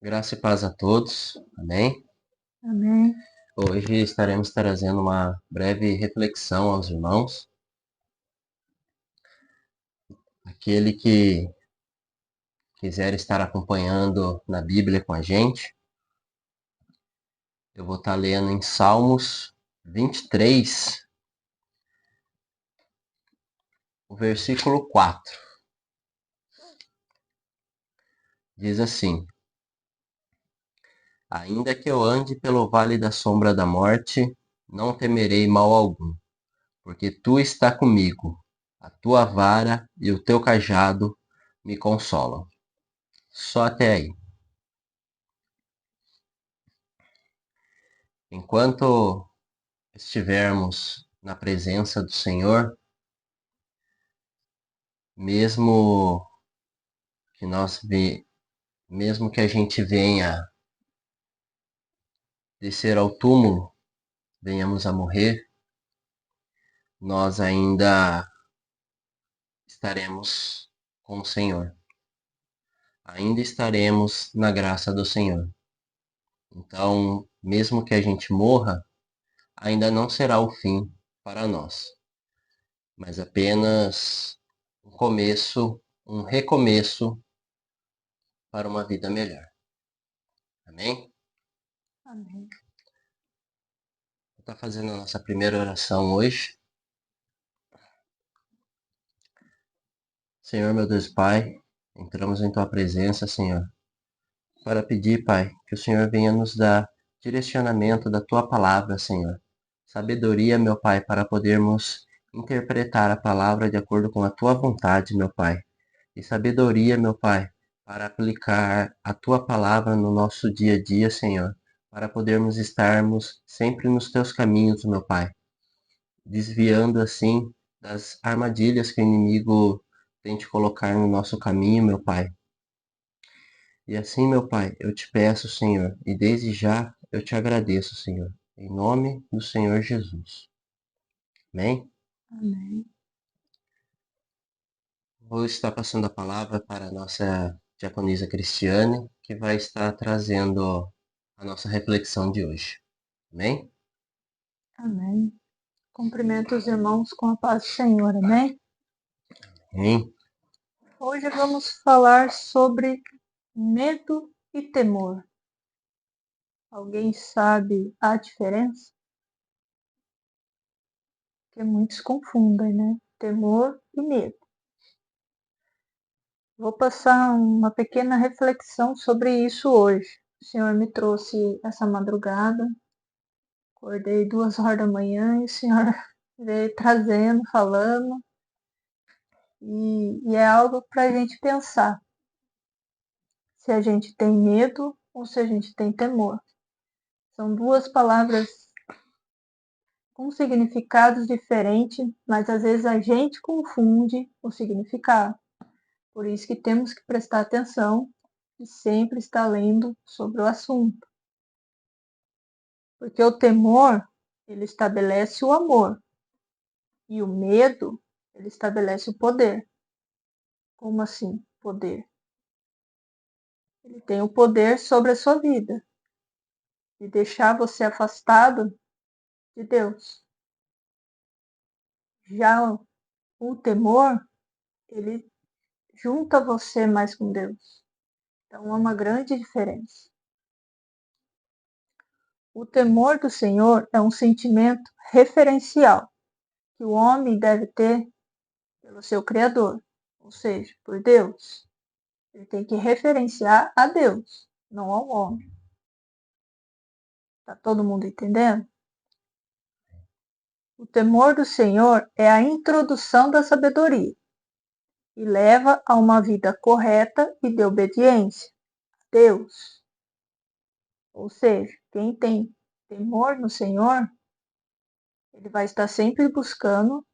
Graça e paz a todos. Amém? Amém. Hoje estaremos trazendo uma breve reflexão aos irmãos. Aquele que quiser estar acompanhando na Bíblia com a gente, eu vou estar lendo em Salmos 23, o versículo 4. Diz assim: Ainda que eu ande pelo vale da sombra da morte, não temerei mal algum, porque tu está comigo. A tua vara e o teu cajado me consolam. Só até aí. Enquanto estivermos na presença do Senhor, mesmo que mesmo que a gente venha descer ao túmulo, venhamos a morrer, nós ainda estaremos com o Senhor. Ainda estaremos na graça do Senhor. Então, mesmo que a gente morra, ainda não será o fim para nós, mas apenas um começo, um recomeço para uma vida melhor. Amém? Amém. Vou estar fazendo a nossa primeira oração hoje. Senhor, meu Deus Pai, entramos em Tua presença, Senhor, para pedir, Pai, que o Senhor venha nos dar direcionamento da Tua palavra, Senhor. Sabedoria, meu Pai, para podermos interpretar a palavra de acordo com a Tua vontade, meu Pai. E sabedoria, meu Pai, para aplicar a Tua palavra no nosso dia a dia, Senhor, para podermos estarmos sempre nos Teus caminhos, meu Pai, desviando assim das armadilhas que o inimigo tente colocar no nosso caminho, meu Pai. E assim, meu Pai, eu te peço, Senhor, e desde já eu te agradeço, Senhor, em nome do Senhor Jesus. Amém? Amém. Vou estar passando a palavra para a nossa diaconisa Cristiane, que vai estar trazendo a nossa reflexão de hoje. Amém? Amém. Cumprimento os irmãos com a paz do Senhor. Amém? Amém? Hoje vamos falar sobre medo e temor. Alguém sabe a diferença? Porque muitos confundem, né? Temor e medo. Vou passar uma pequena reflexão sobre isso hoje. O Senhor me trouxe essa madrugada. Acordei 2 horas da manhã e o Senhor veio trazendo, falando. E é algo para a gente pensar. Se a gente tem medo ou se a gente tem temor. São duas palavras com significados diferentes, mas às vezes a gente confunde o significado. Por isso que temos que prestar atenção e sempre estar lendo sobre o assunto. Porque o temor, ele estabelece o amor. E o medo, ele estabelece o poder. Como assim, poder? Ele tem o poder sobre a sua vida, de deixar você afastado de Deus. Já o temor, ele junta você mais com Deus. Então é uma grande diferença. O temor do Senhor é um sentimento referencial que o homem deve ter pelo seu Criador, ou seja, por Deus. Ele tem que referenciar a Deus, não ao homem. Está todo mundo entendendo? O temor do Senhor é a introdução da sabedoria e leva a uma vida correta e de obediência a Deus. Ou seja, quem tem temor no Senhor, ele vai estar sempre buscando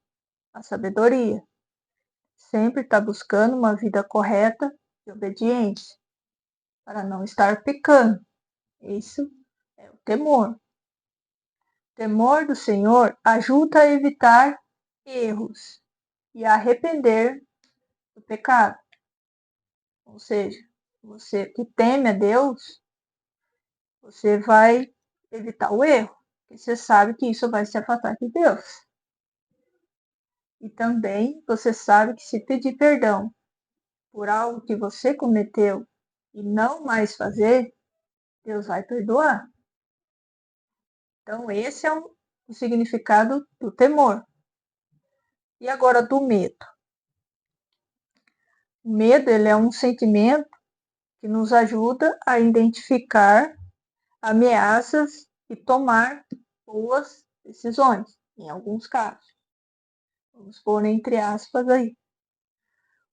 a sabedoria, sempre está buscando uma vida correta e obediência, para não estar pecando. Isso é o temor. O temor do Senhor ajuda a evitar erros e a arrepender do pecado. Ou seja, você que teme a Deus, você vai evitar o erro, porque você sabe que isso vai se afastar de Deus. E também você sabe que se pedir perdão por algo que você cometeu e não mais fazer, Deus vai perdoar. Então, esse é o significado do temor. E agora do medo. O medo, ele é um sentimento que nos ajuda a identificar ameaças e tomar boas decisões, em alguns casos. Vamos pôr entre aspas aí.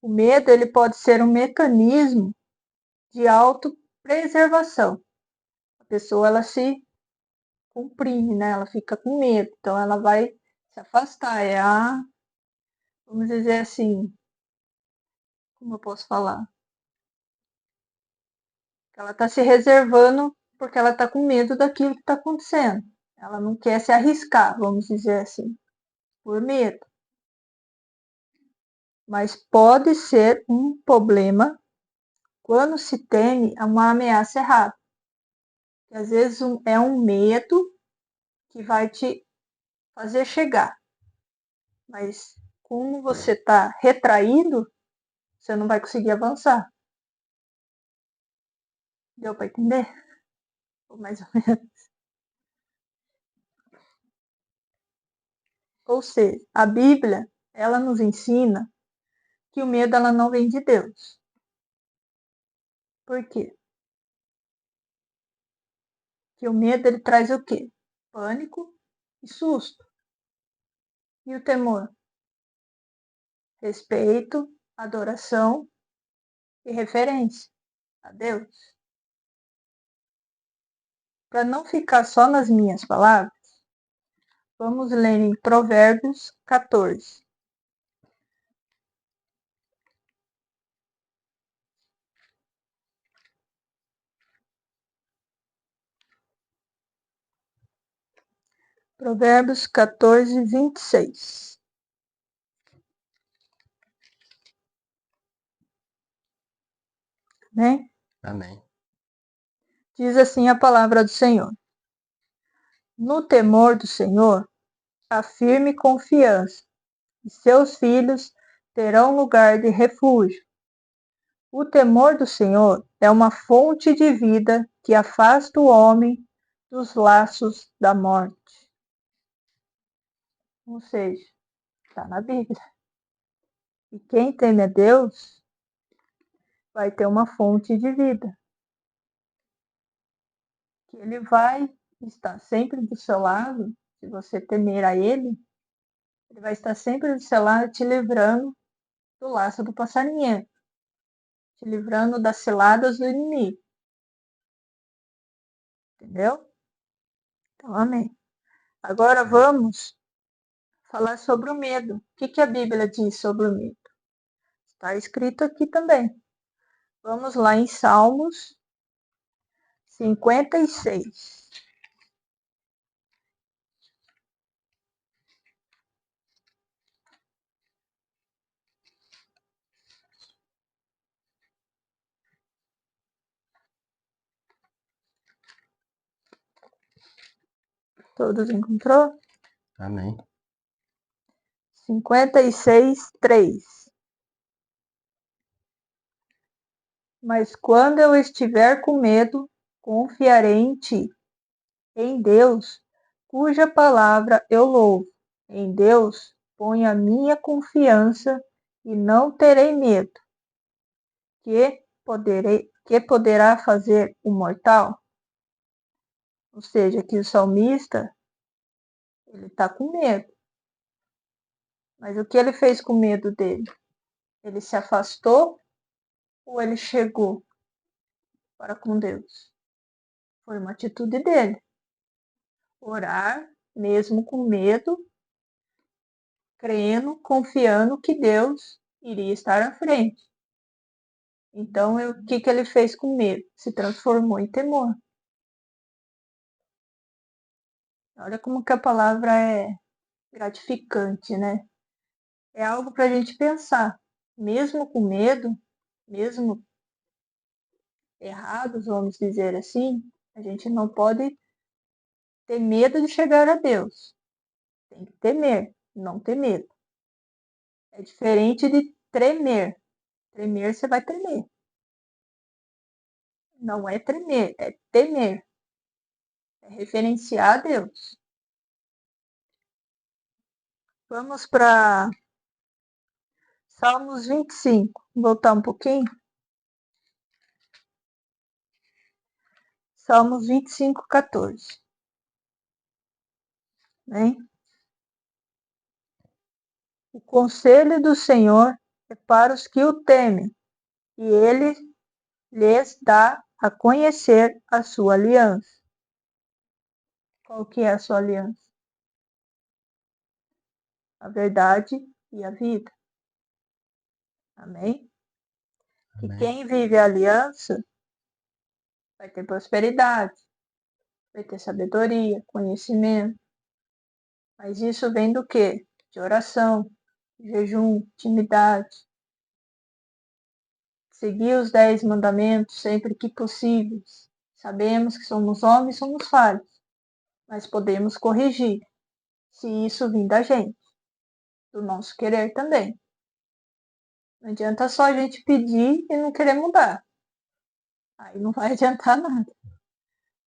O medo, ele pode ser um mecanismo de autopreservação. A pessoa, ela se comprime, né? Ela fica com medo, então ela vai se afastar. Vamos dizer assim, como eu posso falar? Ela está se reservando porque ela está com medo daquilo que está acontecendo. Ela não quer se arriscar, vamos dizer assim, por medo. Mas pode ser um problema quando se teme uma ameaça errada. Que às vezes é um medo que vai te fazer chegar. Mas como você está retraído, você não vai conseguir avançar. Deu para entender? Ou mais ou menos. Ou seja, a Bíblia, ela nos ensina que o medo ela não vem de Deus. Por quê? Que o medo ele traz o quê? Pânico e susto. E o temor? Respeito, adoração e referência a Deus. Para não ficar só nas minhas palavras, vamos ler em Provérbios 14. Provérbios 14, 26. Né? Amém. Diz assim a palavra do Senhor. No temor do Senhor, há firme confiança, e seus filhos terão lugar de refúgio. O temor do Senhor é uma fonte de vida que afasta o homem dos laços da morte. Ou seja, está na Bíblia. E quem teme a Deus vai ter uma fonte de vida. Que Ele vai estar sempre do seu lado, se você temer a Ele, Ele vai estar sempre do seu lado te livrando do laço do passarinheiro, te livrando das ciladas do inimigo. Entendeu? Então, amém. Agora vamos falar sobre o medo. O que a Bíblia diz sobre o medo? Está escrito aqui também. Vamos lá em Salmos 56. Todos encontrou? Amém. 56, 3. Mas quando eu estiver com medo, confiarei em ti, em Deus, cuja palavra eu louvo. Em Deus ponho a minha confiança e não terei medo. Que poderá fazer o mortal? Ou seja, que o salmista, ele está com medo. Mas o que ele fez com medo dele? Ele se afastou ou ele chegou para com Deus? Foi uma atitude dele. Orar, mesmo com medo, crendo, confiando que Deus iria estar à frente. Então, o que ele fez com medo? Se transformou em temor. Olha como que a palavra é gratificante, né? É algo para a gente pensar. mesmo com medo, mesmo errados, vamos dizer assim, a gente não pode ter medo de chegar a Deus. Tem que temer, não ter medo. É diferente de tremer. Tremer, você vai tremer. Não é tremer, é temer. É referenciar a Deus. Vamos para Salmos 25. Voltar um pouquinho. Salmos 25, 14. Né? O conselho do Senhor é para os que o temem, e ele lhes dá a conhecer a sua aliança. Qual que é a sua aliança? A verdade e a vida. Amém? Que Amém. quem vive a aliança vai ter prosperidade, vai ter sabedoria, conhecimento. Mas isso vem do quê? De oração, jejum, intimidade. Seguir os 10 mandamentos sempre que possível. Sabemos que somos homens, somos falhos, mas podemos corrigir, se isso vir da gente, do nosso querer também. Não adianta só a gente pedir e não querer mudar. Aí não vai adiantar nada.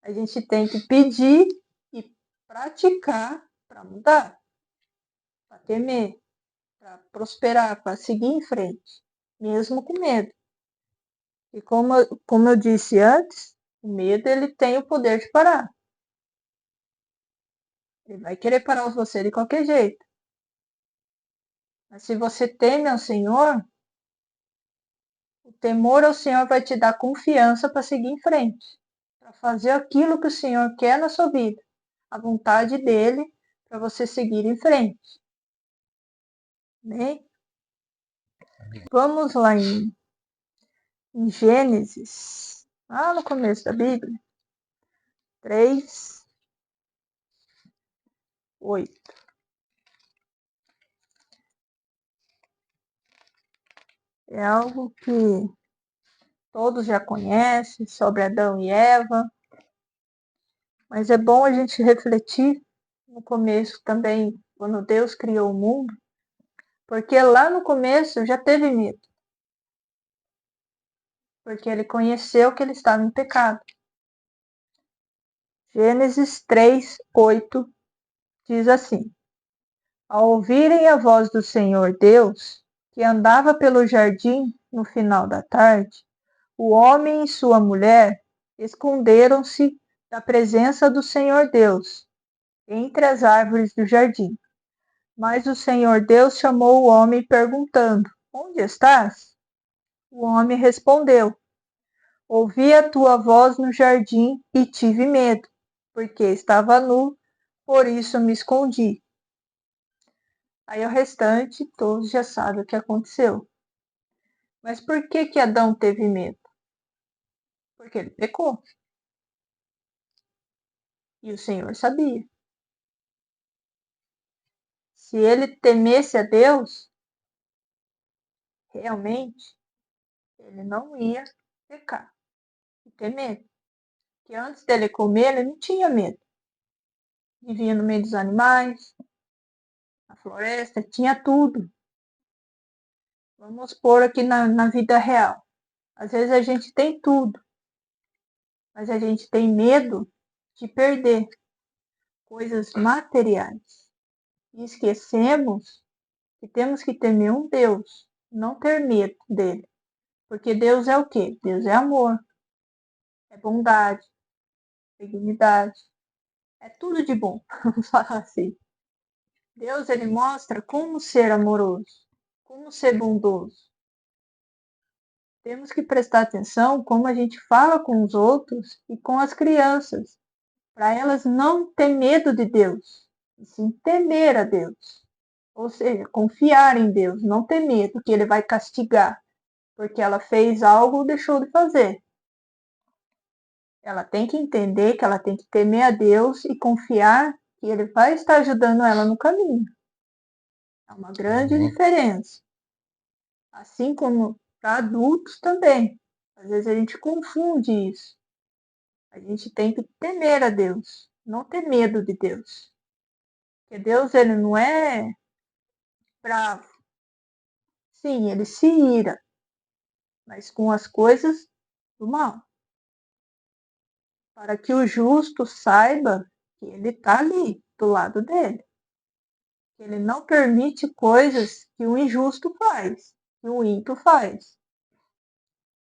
A gente tem que pedir e praticar para mudar, para temer, para prosperar, para seguir em frente, mesmo com medo. E como eu disse antes, o medo ele tem o poder de parar. Ele vai querer parar você de qualquer jeito. Mas se você teme ao Senhor, o temor ao Senhor vai te dar confiança para seguir em frente, para fazer aquilo que o Senhor quer na sua vida, a vontade dele para você seguir em frente. Né? Vamos lá em Gênesis, lá no começo da Bíblia, 3, 8. É algo que todos já conhecem sobre Adão e Eva, mas é bom a gente refletir no começo também, quando Deus criou o mundo, porque lá no começo já teve medo, porque ele conheceu que ele estava em pecado. Gênesis 3, 8 diz assim: Ao ouvirem a voz do Senhor Deus, que andava pelo jardim no final da tarde, o homem e sua mulher esconderam-se da presença do Senhor Deus entre as árvores do jardim. Mas o Senhor Deus chamou o homem perguntando: Onde estás? O homem respondeu: Ouvi a tua voz no jardim e tive medo, porque estava nu, por isso me escondi. Aí o restante, todos já sabem o que aconteceu. Mas por que Adão teve medo? Porque ele pecou. E o Senhor sabia. Se ele temesse a Deus, realmente, ele não ia pecar e ter medo. Porque antes dele comer, ele não tinha medo. Vivia no meio dos animais, na floresta, tinha tudo. Vamos pôr aqui na vida real. Às vezes a gente tem tudo, mas a gente tem medo de perder coisas materiais. E esquecemos que temos que temer um Deus, não ter medo dele. Porque Deus é o quê? Deus é amor, é bondade, é dignidade, é tudo de bom, vamos falar assim. Deus, ele mostra como ser amoroso, como ser bondoso. Temos que prestar atenção como a gente fala com os outros e com as crianças, para elas não ter medo de Deus, e sim temer a Deus. Ou seja, confiar em Deus, não ter medo que ele vai castigar, porque ela fez algo ou deixou de fazer. Ela tem que entender que ela tem que temer a Deus e confiar que ele vai estar ajudando ela no caminho. É uma grande diferença. Assim como para adultos também. Às vezes a gente confunde isso. A gente tem que temer a Deus, não ter medo de Deus. Porque Deus, ele não é bravo. Sim, ele se ira, mas com as coisas do mal. Para que o justo saiba que ele está ali, do lado dele. Que ele não permite coisas que o injusto faz, que o ímpio faz.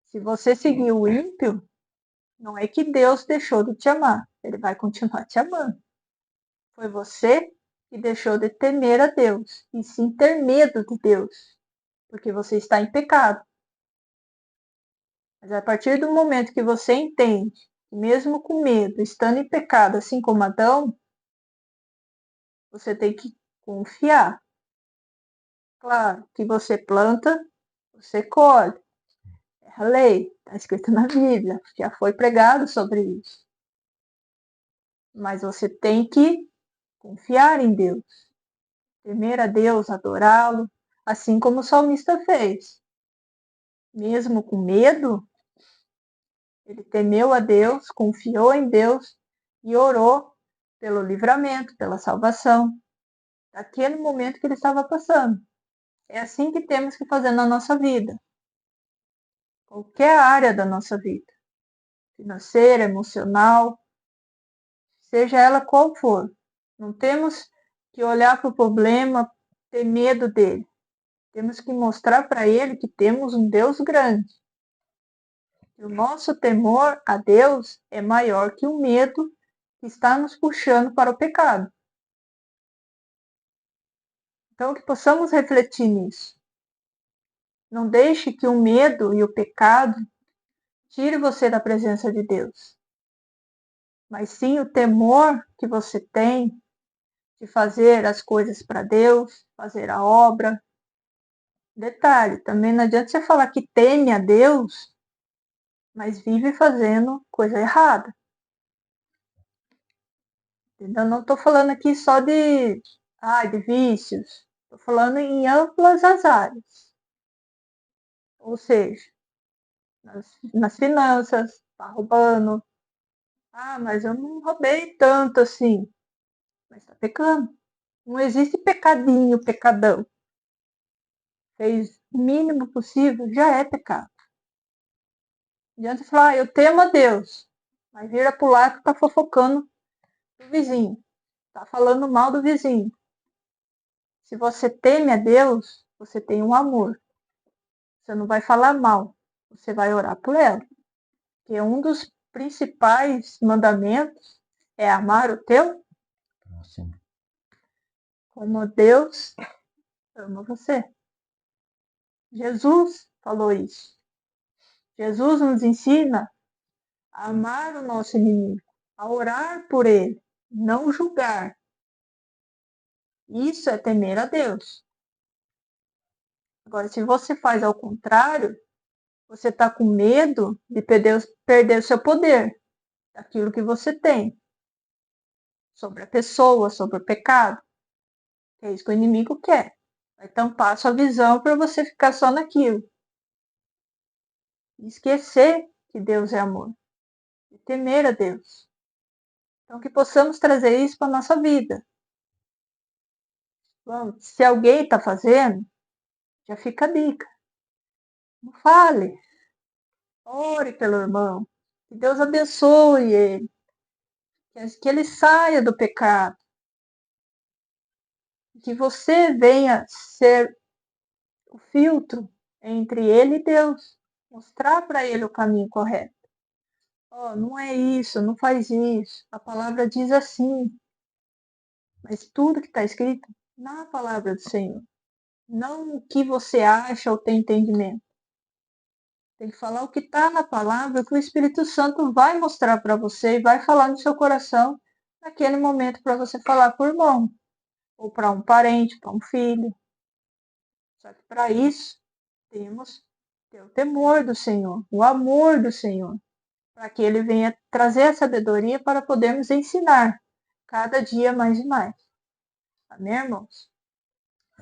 Se você seguir o ímpio, não é que Deus deixou de te amar, ele vai continuar te amando. Foi você que deixou de temer a Deus e sim ter medo de Deus, porque você está em pecado. Mas a partir do momento que você entende, que mesmo com medo, estando em pecado, assim como Adão, você tem que confiar. Claro, que você planta, você colhe. É a lei, está escrito na Bíblia, já foi pregado sobre isso. Mas você tem que confiar em Deus, temer a Deus, adorá-lo, assim como o salmista fez. Mesmo com medo, ele temeu a Deus, confiou em Deus e orou pelo livramento, pela salvação, daquele momento que ele estava passando. É assim que temos que fazer na nossa vida, qualquer área da nossa vida, financeira, emocional, seja ela qual for. Não temos que olhar para o problema, ter medo dele. Temos que mostrar para ele que temos um Deus grande. E o nosso temor a Deus é maior que o medo que está nos puxando para o pecado. Então, que possamos refletir nisso. Não deixe que o medo e o pecado tire você da presença de Deus. Mas sim o temor que você tem de fazer as coisas para Deus, fazer a obra. Detalhe, também não adianta você falar que teme a Deus, mas vive fazendo coisa errada. Entendeu? Não estou falando aqui só de vícios. Estou falando em amplas as áreas. Ou seja, nas finanças, está roubando. Ah, mas eu não roubei tanto assim. Mas está pecando. Não existe pecadinho, pecadão. Fez o mínimo possível, já é pecado. Não adianta falar, eu temo a Deus. Mas vira pro lado que tá fofocando do vizinho. Tá falando mal do vizinho. Se você teme a Deus, você tem um amor. Você não vai falar mal. Você vai orar por ela. Porque um dos principais mandamentos é amar o teu Próximo. como Deus ama você. Jesus falou isso. Jesus nos ensina a amar o nosso inimigo, a orar por ele, não julgar. Isso é temer a Deus. Agora, se você faz ao contrário, você está com medo de perder o seu poder, daquilo que você tem, sobre a pessoa, sobre o pecado. É isso que o inimigo quer. Vai tampar sua visão para você ficar só naquilo. E esquecer que Deus é amor. E temer a Deus. Então, que possamos trazer isso para a nossa vida. Bom, se alguém está fazendo, já fica a dica. Não fale. Ore pelo irmão. Que Deus abençoe ele. Que ele saia do pecado. Que você venha ser o filtro entre ele e Deus. Mostrar para ele o caminho correto. Oh, não é isso, não faz isso. A palavra diz assim. Mas tudo que está escrito na palavra do Senhor. Não o que você acha ou tem entendimento. Tem que falar o que está na palavra, que o Espírito Santo vai mostrar para você e vai falar no seu coração naquele momento para você falar para o irmão, ou para um parente, para um filho. Só que para isso, temos que ter o temor do Senhor, o amor do Senhor, para que ele venha trazer a sabedoria para podermos ensinar cada dia mais e mais. Amém, irmãos?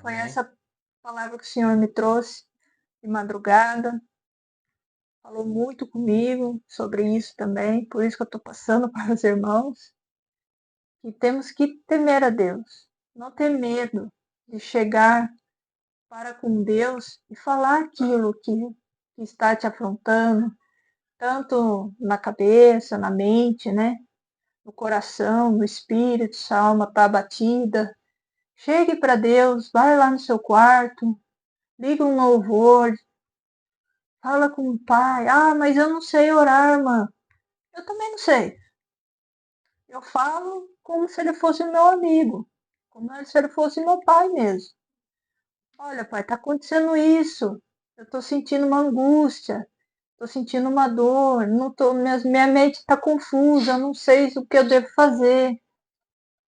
Foi Amém. essa palavra que o Senhor me trouxe de madrugada, falou muito comigo sobre isso também, por isso que eu estou passando para os irmãos, que temos que temer a Deus, não ter medo de chegar para com Deus e falar aquilo que está te afrontando, tanto na cabeça, na mente, né? No coração, no espírito, se a alma está abatida. Chegue para Deus, vai lá no seu quarto, liga um louvor, fala com o Pai. Ah, mas eu não sei orar, irmã. Eu também não sei. Eu falo como se ele fosse meu amigo, como se ele fosse meu pai mesmo. Olha, pai, está acontecendo isso. Eu estou sentindo uma angústia, estou sentindo uma dor, não tô, minha mente está confusa, eu não sei o que eu devo fazer.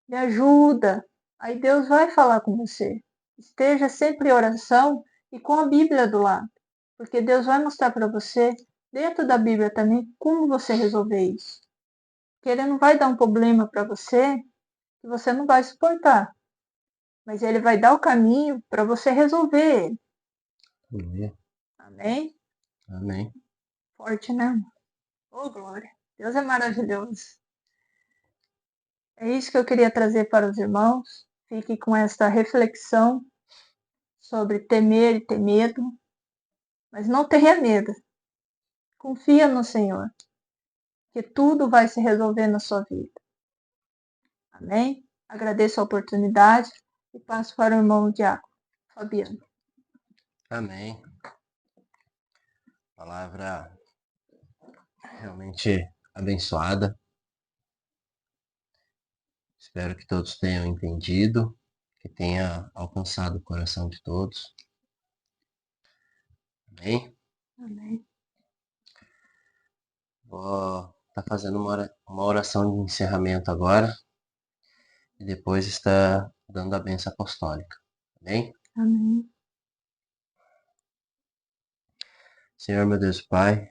Me ajuda. Aí Deus vai falar com você. Esteja sempre em oração e com a Bíblia do lado, porque Deus vai mostrar para você, dentro da Bíblia também, como você resolver isso. Porque Ele não vai dar um problema para você que você não vai suportar, mas Ele vai dar o caminho para você resolver ele. Aleluia. Amém? Amém. Forte, né? Oh, glória. Deus é maravilhoso. É isso que eu queria trazer para os irmãos. Fique com esta reflexão sobre temer e ter medo, mas não tenha medo. Confia no Senhor, que tudo vai se resolver na sua vida. Amém? Agradeço a oportunidade e passo para o irmão Diácono Fabiano. Amém. Palavra realmente abençoada. Espero que todos tenham entendido, que tenha alcançado o coração de todos. Amém? Amém. Vou estar fazendo uma oração de encerramento agora e depois está dando a bênção apostólica. Amém? Amém. Senhor, meu Deus Pai,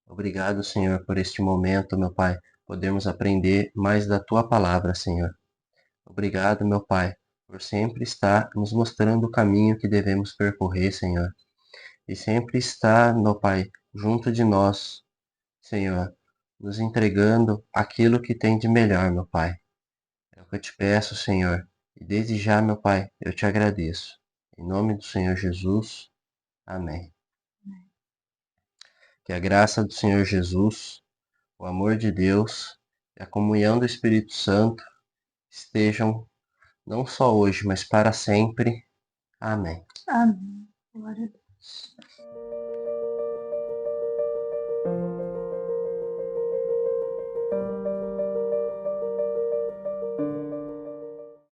obrigado, Senhor, por este momento, meu Pai, podermos aprender mais da Tua palavra, Senhor. Obrigado, meu Pai, por sempre estar nos mostrando o caminho que devemos percorrer, Senhor. E sempre estar, meu Pai, junto de nós, Senhor, nos entregando aquilo que tem de melhor, meu Pai. É o que eu te peço, Senhor, e desde já, meu Pai, eu te agradeço. Em nome do Senhor Jesus, amém. Que a graça do Senhor Jesus, o amor de Deus e a comunhão do Espírito Santo estejam não só hoje, mas para sempre. Amém. Amém. Glória a Deus.